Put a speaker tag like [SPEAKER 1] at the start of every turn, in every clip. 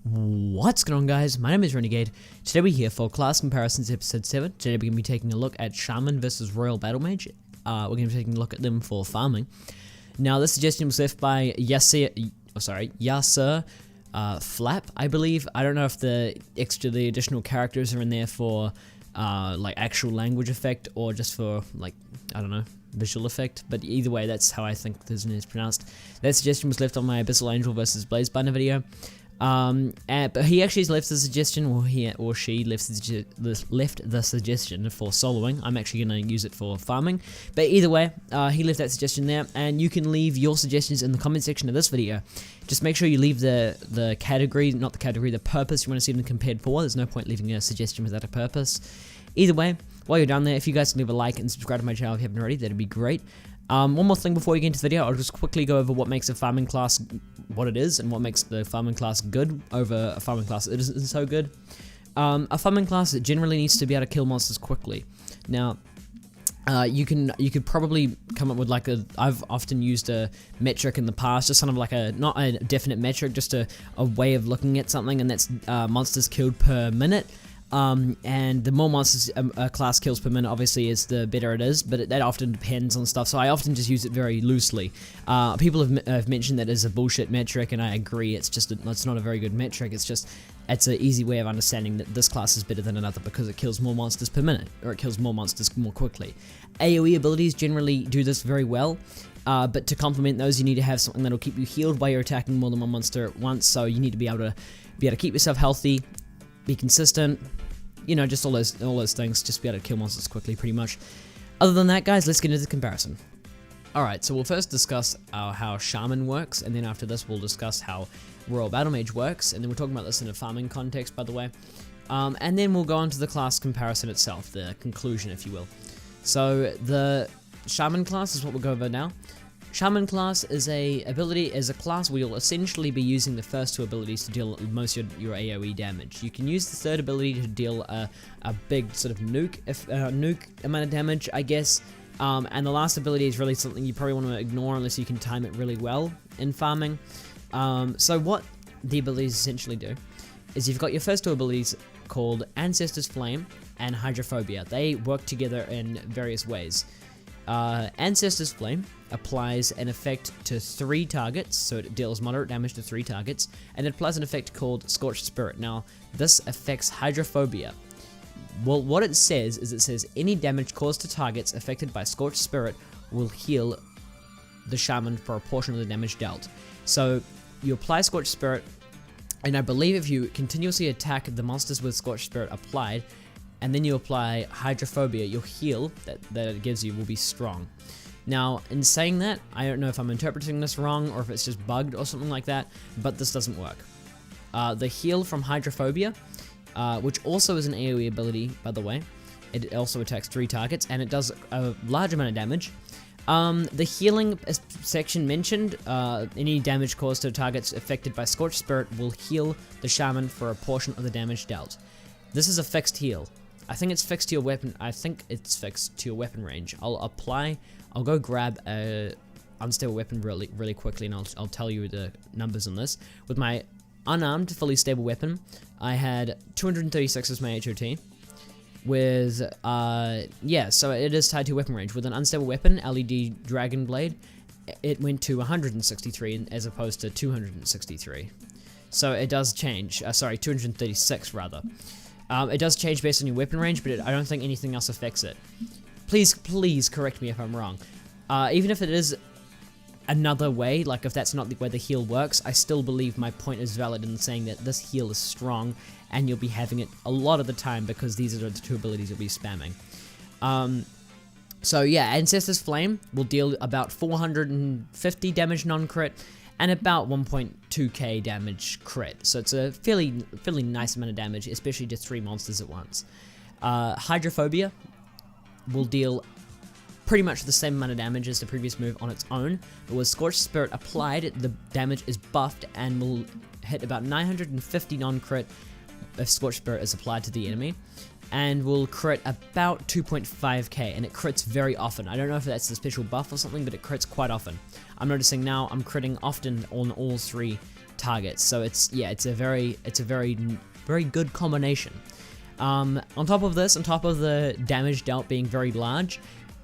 [SPEAKER 1] What's going on, guys? My name is Renegade. Today we're here for Class Comparisons Episode 7. Today we're going to be taking a look at Shaman versus Royal Battle Mage. We're going to be taking a look at them for farming. Now, this suggestion was left by Yasser Flap, I believe. I don't know if the additional characters are in there for like actual language effect or just for like, I don't know, visual effect, but either way, that's how I think this name is pronounced. That suggestion was left on my Abyssal Angel versus Blaze Banner video. But he actually left the suggestion, or he or she left the suggestion for soloing. I'm actually going to use it for farming, but either way, he left that suggestion there, and you can leave your suggestions in the comment section of this video. Just make sure you leave the category, not the category, the purpose you want to see them compared for. There's no point leaving a suggestion without a purpose. Either way, while you're down there, if you guys can leave a like and subscribe to my channel if you haven't already, that'd be great. One more thing before we get into the video, I'll just quickly go over what makes a farming class what it is and what makes the farming class good over a farming class that isn't so good. A farming class generally needs to be able to kill monsters quickly. Now, you could probably come up with like I've often used a metric in the past, just kind of like not a definite metric, just a way of looking at something, and that's monsters killed per minute. And the more monsters a class kills per minute, obviously, is the better it is, but that often depends on stuff, so I often just use it very loosely. People have mentioned that as a bullshit metric, and I agree, it's not a very good metric. It's an easy way of understanding that this class is better than another because it kills more monsters per minute, or it kills more monsters more quickly. AoE abilities generally do this very well, but to complement those, you need to have something that'll keep you healed while you're attacking more than one monster at once, so you need to be able to keep yourself healthy, be consistent, you know, just all those things, just be able to kill monsters quickly, pretty much. Other than that, guys, let's get into the comparison. Alright, so we'll first discuss how Shaman works, and then after this we'll discuss how Royal Battle Mage works, and then we're talking about this in a farming context, by the way. And then we'll go on to the class comparison itself, the conclusion, if you will. So, the Shaman class is what we'll go over now. Shaman class is a class where you'll essentially be using the first two abilities to deal most of your AoE damage. You can use the third ability to deal a big sort of nuke amount of damage, I guess. And the last ability is really something you probably want to ignore unless you can time it really well in farming. So what the abilities essentially do is you've got your first two abilities called Ancestor's Flame and Hydrophobia. They work together in various ways. Ancestor's Flame applies an effect to 3 targets, so it deals moderate damage to 3 targets, and it applies an effect called Scorched Spirit. Now, this affects Hydrophobia. Well, what it says any damage caused to targets affected by Scorched Spirit will heal the Shaman for a portion of the damage dealt. So, you apply Scorched Spirit, and I believe if you continuously attack the monsters with Scorched Spirit applied, and then you apply Hydrophobia, your heal that it gives you will be strong. Now, in saying that, I don't know if I'm interpreting this wrong or if it's just bugged or something like that, but this doesn't work. The heal from Hydrophobia, which also is an AoE ability, by the way, it also attacks 3 targets, and it does a large amount of damage. The healing section mentioned, any damage caused to targets affected by Scorched Spirit will heal the Shaman for a portion of the damage dealt. This is a fixed heal. I think it's fixed to your weapon. I think it's fixed to your weapon range. I'll go grab a unstable weapon really quickly, and I'll tell you the numbers on this. With my unarmed, fully stable weapon, I had 236 as my HOT. With, so it is tied to weapon range. With an unstable weapon, LED Dragon Blade, it went to 163 as opposed to 263. So it does change. 236 rather. It does change based on your weapon range, but I don't think anything else affects it. Please correct me if I'm wrong. Even if it is another way, like if that's not the way the heal works, I still believe my point is valid in saying that this heal is strong, and you'll be having it a lot of the time because these are the 2 abilities you'll be spamming. So yeah, Ancestor's Flame will deal about 450 damage non-crit, and about 1.2k damage crit. So it's a fairly nice amount of damage, especially to 3 monsters at once. Hydrophobia will deal pretty much the same amount of damage as the previous move on its own, but with Scorched Spirit applied, the damage is buffed and will hit about 950 non-crit if Scorched Spirit is applied to the enemy, and will crit about 2.5k, and it crits very often. I don't know if that's a special buff or something, but it crits quite often. I'm noticing now I'm critting often on all 3 targets. So it's a very good combination. On top of this, on top of the damage dealt being very large,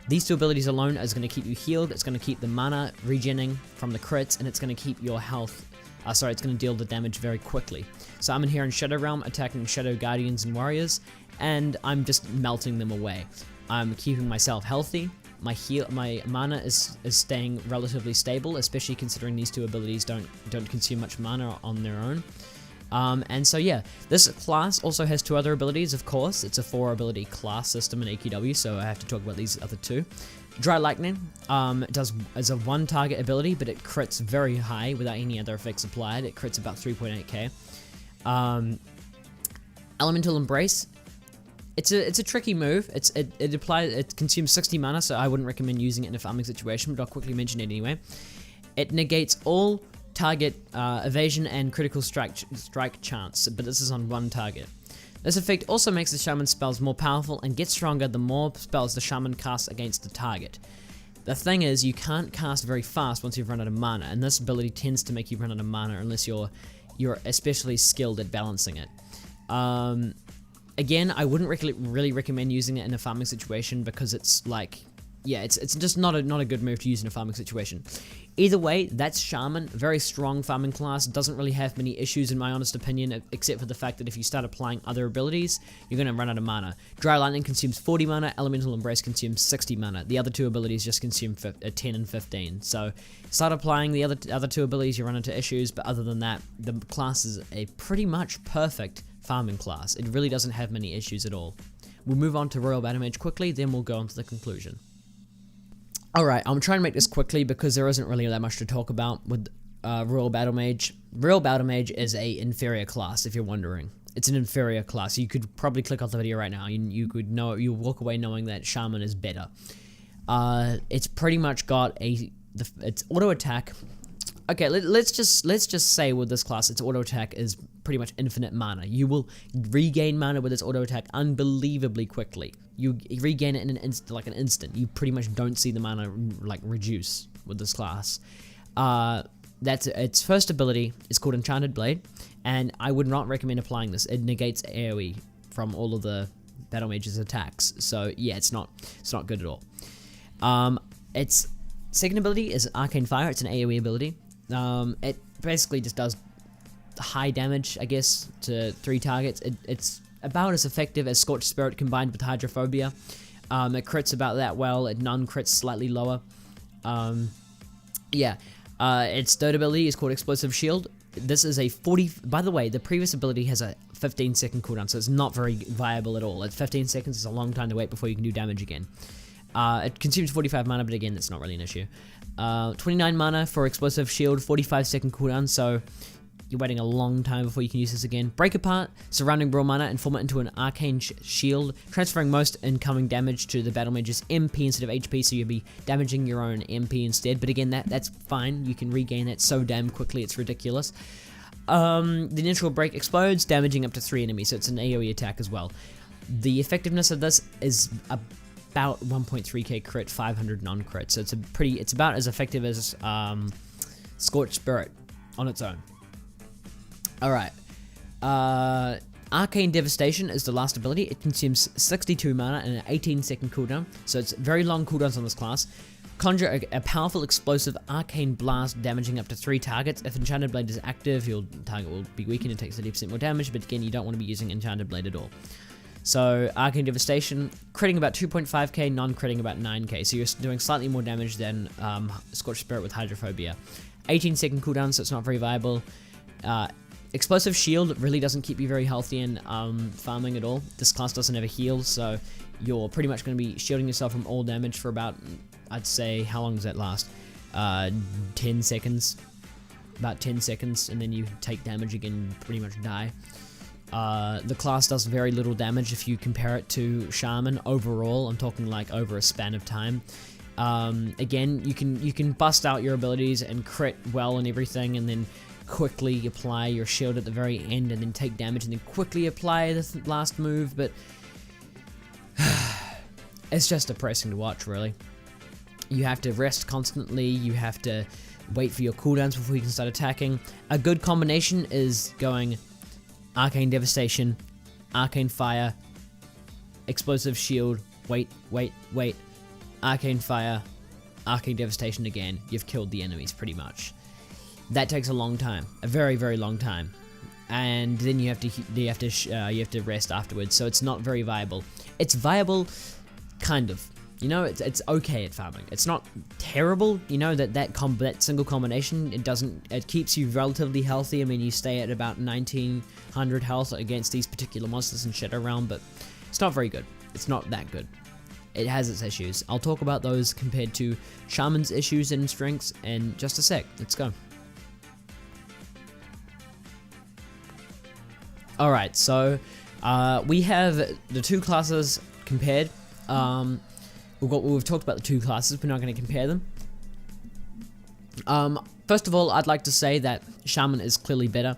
[SPEAKER 1] these two abilities alone is going to keep you healed. It's going to keep the mana regenerating from the crits, and it's going to keep your health. It's going to deal the damage very quickly. So I'm in here in Shadow Realm attacking Shadow Guardians and Warriors, and I'm just melting them away. I'm keeping myself healthy. My mana is staying relatively stable, especially considering these two abilities don't consume much mana on their own. And so yeah, this class also has two other abilities, of course. It's a 4 ability class system in AQW, so I have to talk about these other two. Dry Lightning is a 1 target ability, but it crits very high without any other effects applied. It crits about 3.8k. Elemental Embrace, it's a tricky move. It consumes 60 mana, so I wouldn't recommend using it in a farming situation, but I'll quickly mention it anyway. It negates all target evasion and critical strike chance, but this is on 1 target. This effect also makes the Shaman spells more powerful and gets stronger the more spells the Shaman casts against the target. The thing is, you can't cast very fast once you've run out of mana, and this ability tends to make you run out of mana unless you're especially skilled at balancing it. Again, I wouldn't really recommend using it in a farming situation because it's like, yeah, it's just not a good move to use in a farming situation. Either way, that's Shaman, very strong farming class, doesn't really have many issues in my honest opinion, except for the fact that if you start applying other abilities, you're going to run out of mana. Dry Lightning consumes 40 mana, Elemental Embrace consumes 60 mana. The other two abilities just consume 10 and 15. So start applying the other two abilities, you run into issues, but other than that, the class is a pretty much perfect farming class. It really doesn't have many issues at all. We'll move on to Royal Battle Mage quickly, then we'll go on to the conclusion. Alright, I'm trying to make this quickly because there isn't really that much to talk about with Royal Battle Mage. Royal Battle Mage is a inferior class, if you're wondering. It's an inferior class. You could probably click off the video right now. You walk away knowing that Shaman is better. It's pretty much got its auto attack. Okay, let's just say with this class, its auto attack is pretty much infinite mana. You will regain mana with its auto attack unbelievably quickly. You regain it in an instant. You pretty much don't see the mana like reduce with this class. That's its first ability. It's called Enchanted Blade, and I would not recommend applying this. It negates AoE from all of the Battle Mage's attacks. So yeah, it's not good at all. Its second ability is Arcane Fire. It's an AoE ability. It basically just does high damage, I guess, to 3 targets. It's about as effective as Scorched Spirit combined with Hydrophobia. It crits about that well. It non-crits slightly lower. Its third ability is called Explosive Shield. This is a 40... By the way, the previous ability has a 15-second cooldown, so it's not very viable at all. At 15 seconds, it's a long time to wait before you can do damage again. It consumes 45 mana, but again, that's not really an issue. 29 mana for Explosive Shield, 45-second cooldown, so you're waiting a long time before you can use this again. Break Apart, surrounding raw mana, and form it into an Arcane Shield, transferring most incoming damage to the Battle Mage's MP instead of HP, so you'll be damaging your own MP instead. But again, that's fine. You can regain that so damn quickly, it's ridiculous. The initial break explodes, damaging up to 3 enemies, so it's an AoE attack as well. The effectiveness of this is about 1.3k crit, 500 non-crit, so it's about as effective as Scorched Spirit on its own. Alright, Arcane Devastation is the last ability. It consumes 62 mana and an 18-second cooldown, so it's very long cooldowns on this class. Conjure a powerful explosive Arcane Blast, damaging up to 3 targets. If Enchanted Blade is active, your target will be weakened and takes 30% more damage, but again, you don't want to be using Enchanted Blade at all. So, Arcane Devastation, critting about 2.5k, non-critting about 9k, so you're doing slightly more damage than Scorched Spirit with Hydrophobia. 18-second cooldown, so it's not very viable. Explosive Shield really doesn't keep you very healthy in farming at all. This class doesn't have a heal, so you're pretty much going to be shielding yourself from all damage for about, I'd say, how long does that last? 10 seconds. About 10 seconds, and then you take damage again and pretty much die. The class does very little damage if you compare it to Shaman overall. I'm talking like over a span of time. Again, you can bust out your abilities and crit well and everything, and then quickly apply your shield at the very end, and then take damage, and then quickly apply the last move, but it's just depressing to watch, really. You have to rest constantly, you have to wait for your cooldowns before you can start attacking. A good combination is going Arcane Devastation, Arcane Fire, Explosive Shield, wait, Arcane Fire, Arcane Devastation again. You've killed the enemies pretty much. That takes a long time, a very, very long time, and then you have to rest afterwards. So it's not very viable. It's viable, kind of. You know, it's okay at farming. It's not terrible. You know that single combination, it keeps you relatively healthy. I mean, you stay at about 1900 health against these particular monsters in Shadow Realm, but it's not very good. It's not that good. It has its issues. I'll talk about those compared to Shaman's issues and strengths in just a sec. Let's go. Alright, so we have the two classes compared. We've talked about the two classes, we're not going to compare them. First of all, I'd like to say that Shaman is clearly better.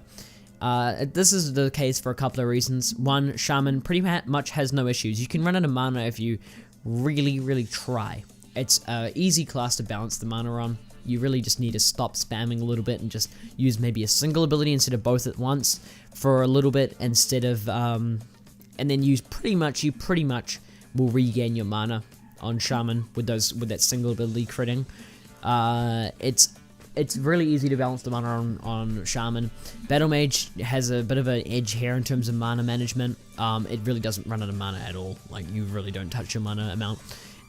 [SPEAKER 1] This is the case for a couple of reasons. One, Shaman pretty much has no issues. You can run out of mana if you really, really try. It's an easy class to balance the mana on. You really just need to stop spamming a little bit and just use maybe a single ability instead of both at once for a little bit, instead of and then you pretty much will regain your mana on Shaman with that single ability critting. It's really easy to balance the mana on Shaman. Battle Mage has a bit of an edge here in terms of mana management. It really doesn't run out of mana at all. Like, you really don't touch your mana amount.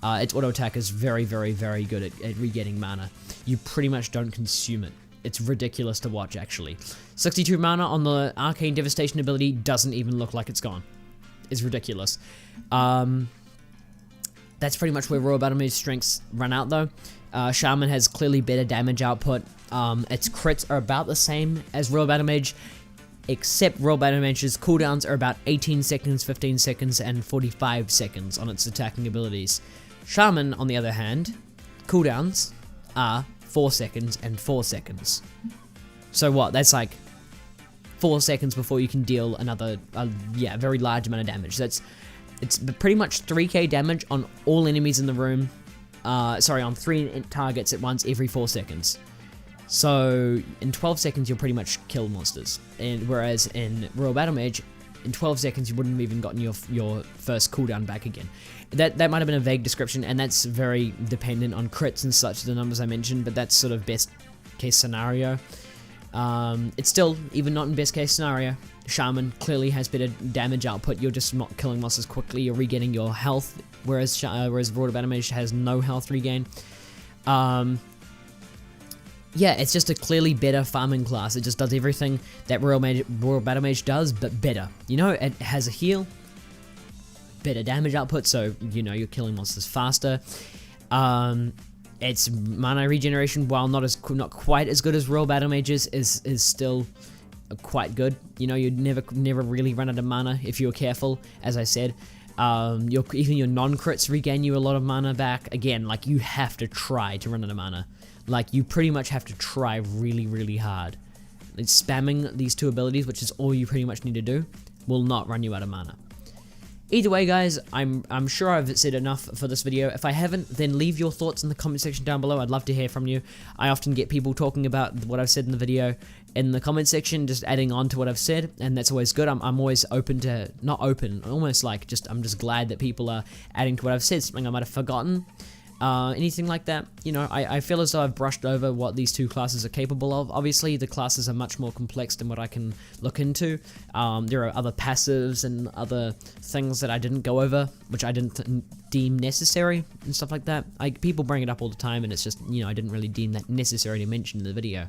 [SPEAKER 1] Its auto attack is very, very, very good at regaining mana. You pretty much don't consume it. It's ridiculous to watch, actually. 62 mana on the Arcane Devastation ability doesn't even look like it's gone. It's ridiculous. That's pretty much where Royal Battle Mage's strengths run out, though. Shaman has clearly better damage output. Its crits are about the same as Royal Battle Mage, except Royal Battle Mage's cooldowns are about 18 seconds, 15 seconds, and 45 seconds on its attacking abilities. Shaman, on the other hand, cooldowns are 4 seconds and 4 seconds. So what? That's like 4 seconds before you can deal another, very large amount of damage. It's pretty much 3k damage on all enemies in the room. On 3 targets at once every 4 seconds. So in 12 seconds you'll pretty much kill monsters. And whereas in Royal Battle Mage, in 12 seconds you wouldn't have even gotten your first cooldown back again. That might have been a vague description, and that's very dependent on crits and such, the numbers I mentioned, but that's sort of best case scenario. It's still, even not in best case scenario, Shaman clearly has better damage output. You're just not killing monsters quickly, you're regaining your health, whereas Royal Battle Mage has no health regain. It's just a clearly better farming class. It just does everything that Royal Battle Mage does, but better. You know, it has a heal, better damage output, so you know you're killing monsters faster. Its mana regeneration, while not quite as good as Royal Battle Mage's, is still quite good. You know, you'd never really run out of mana if you're careful, as I said. Even your non-crits regain you a lot of mana back. Again, like, you have to try to run out of mana. Like, you pretty much have to try really, really hard. It's spamming these two abilities, which is all you pretty much need to do, will not run you out of mana. Either way, guys, I'm sure I've said enough for this video. If I haven't, then leave your thoughts in the comment section down below. I'd love to hear from you. I often get people talking about what I've said in the video in the comment section, just adding on to what I've said, and that's always good. I'm always open to, not open, almost like I'm just glad that people are adding to what I've said, something I might have forgotten. Anything like that. You know, I feel as though I've brushed over what these two classes are capable of. Obviously, the classes are much more complex than what I can look into. There are other passives and other things that I didn't go over, which I didn't deem necessary and stuff like that. People bring it up all the time, and it's just, you know, I didn't really deem that necessary to mention in the video.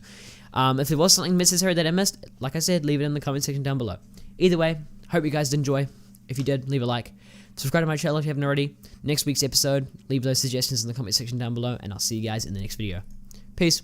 [SPEAKER 1] If there was something necessary that I missed, like I said, leave it in the comment section down below. Either way, hope you guys did enjoy. If you did, leave a like. Subscribe to my channel if you haven't already. Next week's episode, leave those suggestions in the comment section down below, and I'll see you guys in the next video. Peace.